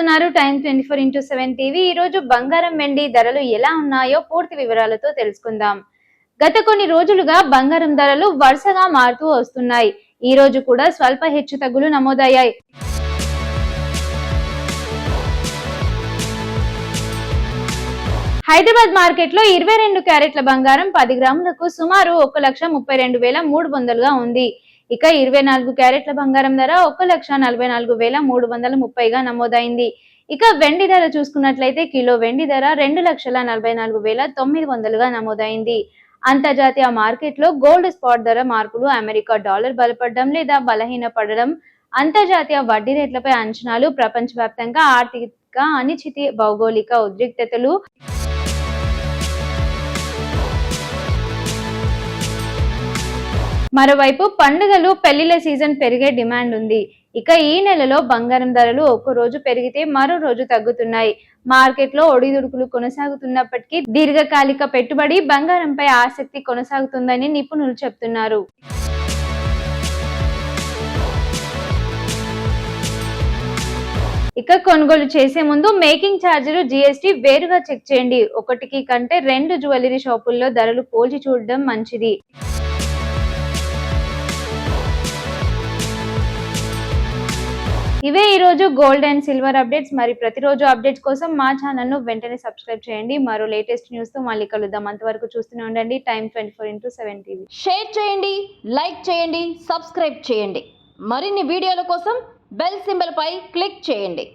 చూస్తున్నారు time 24x7 TV. ఈ రోజు బంగారం వెండి ధరలు ఎలా ఉన్నాయో పూర్తి వివరాలతో తెలుసుకుందాం. గత కొన్ని రోజులుగా బంగారం ధరలు వరుసగా మారుతూ వస్తున్నాయి. ఈ రోజు కూడా స్వల్ప హెచ్చుతగ్గులు నమోదయ్యాయి. హైదరాబాద్ మార్కెట్ లో 22 క్యారెట్ల బంగారం 10 గ్రాములకు సుమారు 1,32,300గా ఉంది. ఇక 24 క్యారెట్ల బంగారం ధర 1,44,330గా నమోదైంది. ఇక వెండి ధర చూసుకున్నట్లయితే కిలో వెండి ధర 2,44,900గా నమోదైంది. అంతర్జాతీయ మార్కెట్ లో గోల్డ్ స్పాట్ ధర మార్పులు, అమెరికా డాలర్ బలపడడం లేదా బలహీనపడడం, అంతర్జాతీయ వడ్డీ రేట్లపై అంచనాలు, ప్రపంచవ్యాప్తంగా ఆర్థిక అనిశ్చితి, భౌగోళిక ఉద్రిక్తతలు. మరోవైపు పండుగలు, పెళ్లిళ్ల సీజన్ పెరిగే డిమాండ్ ఉంది. ఇక ఈ నెలలో బంగారం ధరలు ఒక్కో రోజు పెరిగితే మరో రోజు తగ్గుతున్నాయి. మార్కెట్ లో ఒడిదుడుకులు కొనసాగుతున్నప్పటికీ దీర్ఘకాలిక పెట్టుబడి బంగారంపై ఆసక్తి కొనసాగుతుందని నిపుణులు చెబుతున్నారు. ఇక కొనుగోలు చేసే ముందు మేకింగ్ ఛార్జీలు, జీఎస్టీ వేరుగా చెక్ చేయండి. ఒకటికి కంటే 2 జ్యువెలరీ షాపుల్లో ధరలు పోల్చి చూడడం మంచిది. ఇవే ఈ రోజు గోల్డ్ అండ్ సిల్వర్ అప్డేట్స్. మరి ప్రతిరోజు అప్డేట్స్ కోసం మా ఛానల్ ను వెంటనే సబ్స్క్రైబ్ చేయండి. మరో లేటెస్ట్ న్యూస్ తో మళ్ళీ కలుద్దాం. అంతవరకు చూస్తూనే ఉండండి టైమ్ 24x7 టీవీ. షేర్ చేయండి, లైక్ చేయండి, సబ్స్క్రైబ్ చేయండి. మరిన్ని వీడియోల కోసం బెల్ సింబల్ పై క్లిక్ చేయండి.